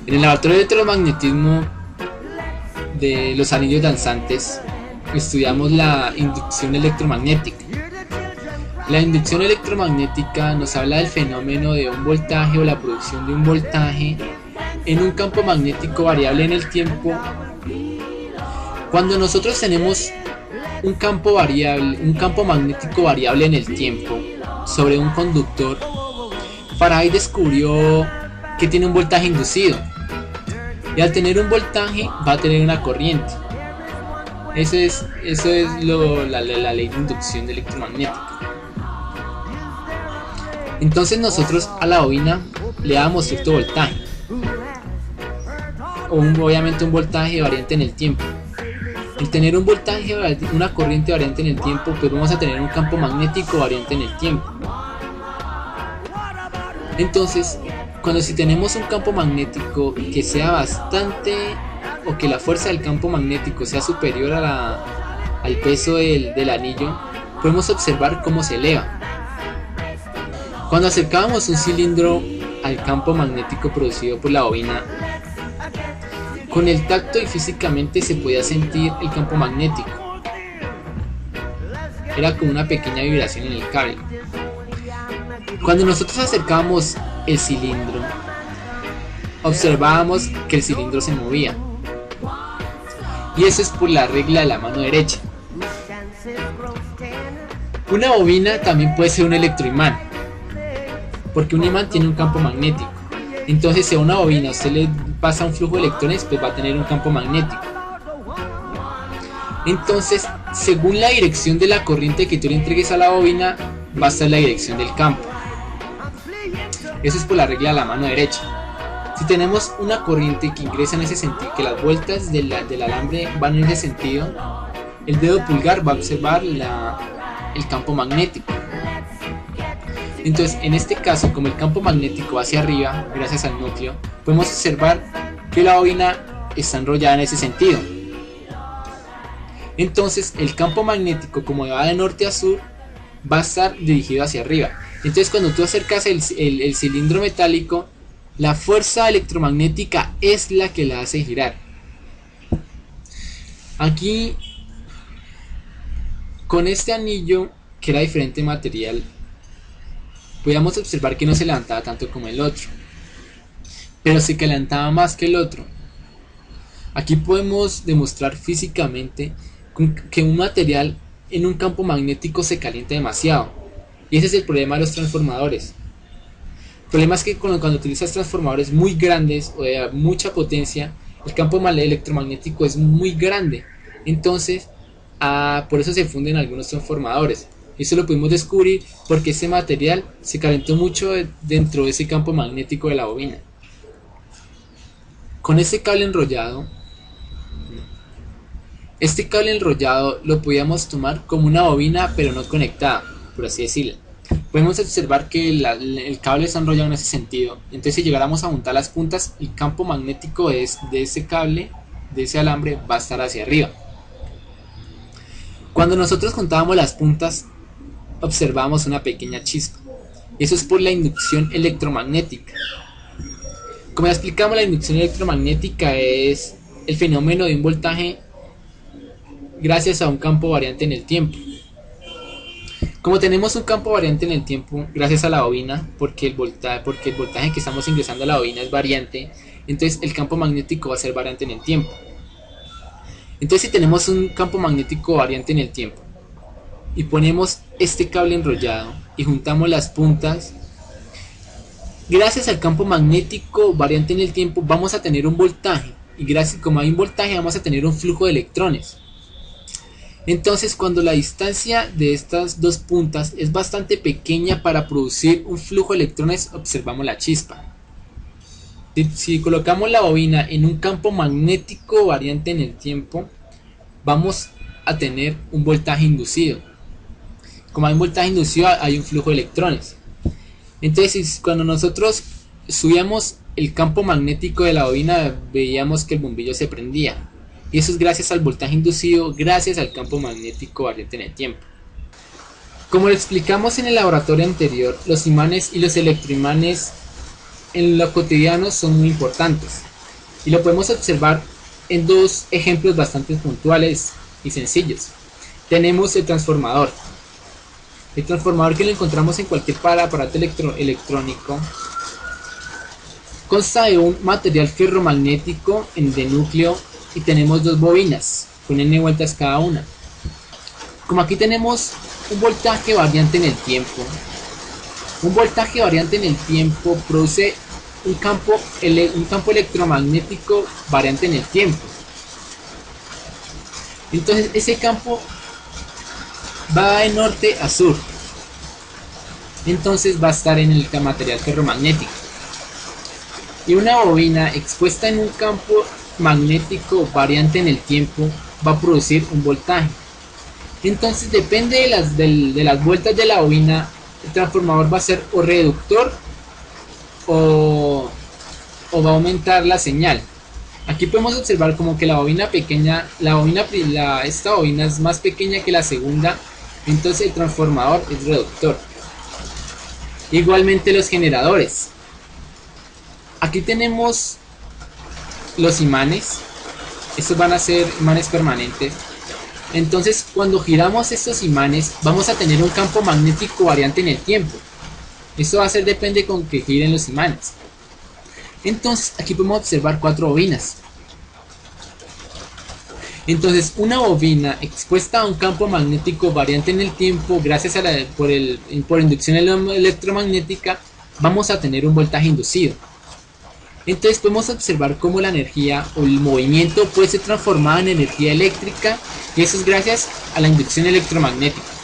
En el laboratorio de electromagnetismo de los anillos danzantes estudiamos la inducción electromagnética. La inducción electromagnética nos habla del fenómeno de un voltaje o la producción de un voltaje en un campo magnético variable en el tiempo. Cuando nosotros tenemos un campo magnético variable en el tiempo sobre un conductor, Faraday descubrió que tiene un voltaje inducido, y al tener un voltaje va a tener una corriente. Eso es la ley de inducción electromagnética. Entonces nosotros a la bobina le damos cierto voltaje, obviamente un voltaje variante en el tiempo. Al tener una corriente variante en el tiempo, pues vamos a tener un campo magnético variante en el tiempo. Entonces, si tenemos un campo magnético que sea bastante, o que la fuerza del campo magnético sea superior al peso del anillo, podemos observar cómo se eleva. Cuando acercábamos un cilindro al campo magnético producido por la bobina, con el tacto y físicamente se podía sentir el campo magnético. Era como una pequeña vibración en el cable. Cuando nosotros acercábamos el cilindro, observábamos que el cilindro se movía. Y eso es por la regla de la mano derecha. Una bobina también puede ser un electroimán, porque un imán tiene un campo magnético. Entonces, si a una bobina usted le pasa un flujo de electrones, pues va a tener un campo magnético. Entonces, según la dirección de la corriente que tú le entregues a la bobina, va a ser la dirección del campo. Eso es por la regla de la mano derecha. Si tenemos una corriente que ingresa en ese sentido, que las vueltas del alambre van en ese sentido, el dedo pulgar va a observar el campo magnético. Entonces, en este caso, como el campo magnético va hacia arriba, gracias al núcleo, podemos observar que la bobina está enrollada en ese sentido. Entonces, el campo magnético, como va de norte a sur, va a estar dirigido hacia arriba. Entonces, cuando tú acercas el cilindro metálico, la fuerza electromagnética es la que la hace girar. Aquí, con este anillo, que era diferente material, podíamos observar que no se levantaba tanto como el otro, pero se levantaba más que el otro. Aquí podemos demostrar físicamente que un material en un campo magnético se calienta demasiado, y ese es el problema de los transformadores. El problema es que cuando utilizas transformadores muy grandes o de mucha potencia, el campo electromagnético es muy grande. Entonces, por eso se funden algunos transformadores. Eso lo pudimos descubrir porque ese material se calentó mucho dentro de ese campo magnético de la bobina. Con este cable enrollado lo podíamos tomar como una bobina, pero no conectada, por así decirlo. Podemos observar que el cable está enrollado en ese sentido. Entonces, si llegáramos a juntar las puntas, el campo magnético de ese cable, de ese alambre, va a estar hacia arriba. Cuando nosotros juntábamos las puntas, observamos una pequeña chispa. Eso es por la inducción electromagnética. Como ya explicamos, la inducción electromagnética es el fenómeno de un voltaje gracias a un campo variante en el tiempo. Como tenemos un campo variante en el tiempo gracias a la bobina, porque el voltaje que estamos ingresando a la bobina es variante, entonces el campo magnético va a ser variante en el tiempo. Entonces, si tenemos un campo magnético variante en el tiempo y ponemos este cable enrollado y juntamos las puntas, gracias al campo magnético variante en el tiempo vamos a tener un voltaje, y como hay un voltaje vamos a tener un flujo de electrones. Entonces, cuando la distancia de estas dos puntas es bastante pequeña para producir un flujo de electrones, observamos la chispa. Si colocamos la bobina en un campo magnético variante en el tiempo, vamos a tener un voltaje inducido. Como hay un voltaje inducido, hay un flujo de electrones. Entonces, cuando nosotros subíamos el campo magnético de la bobina, veíamos que el bombillo se prendía. Y eso es gracias al voltaje inducido, gracias al campo magnético variante en el tiempo. Como lo explicamos en el laboratorio anterior, los imanes y los electroimanes en lo cotidiano son muy importantes. Y lo podemos observar en dos ejemplos bastante puntuales y sencillos. Tenemos el transformador. El transformador, que lo encontramos en cualquier aparato electrónico, consta de un material ferromagnético de núcleo y tenemos dos bobinas con n vueltas cada una. Como aquí tenemos un voltaje variante en el tiempo, produce un campo electromagnético variante en el tiempo. Entonces ese campo va de norte a sur, entonces va a estar en el material ferromagnético. Y una bobina expuesta en un campo magnético variante en el tiempo va a producir un voltaje. Entonces depende de las vueltas de la bobina, el transformador va a ser o reductor o va a aumentar la señal. Aquí podemos observar como que la bobina pequeña, esta bobina es más pequeña que la segunda, entonces el transformador es reductor. Igualmente los generadores. Aquí tenemos los imanes. Estos van a ser imanes permanentes. Entonces cuando giramos estos imanes vamos a tener un campo magnético variante en el tiempo. Esto va a ser, depende con que giren los imanes. Entonces aquí podemos observar 4 bobinas. Entonces una bobina expuesta a un campo magnético variante en el tiempo, gracias a por inducción electromagnética, vamos a tener un voltaje inducido. Entonces podemos observar cómo la energía o el movimiento puede ser transformada en energía eléctrica, y eso es gracias a la inducción electromagnética.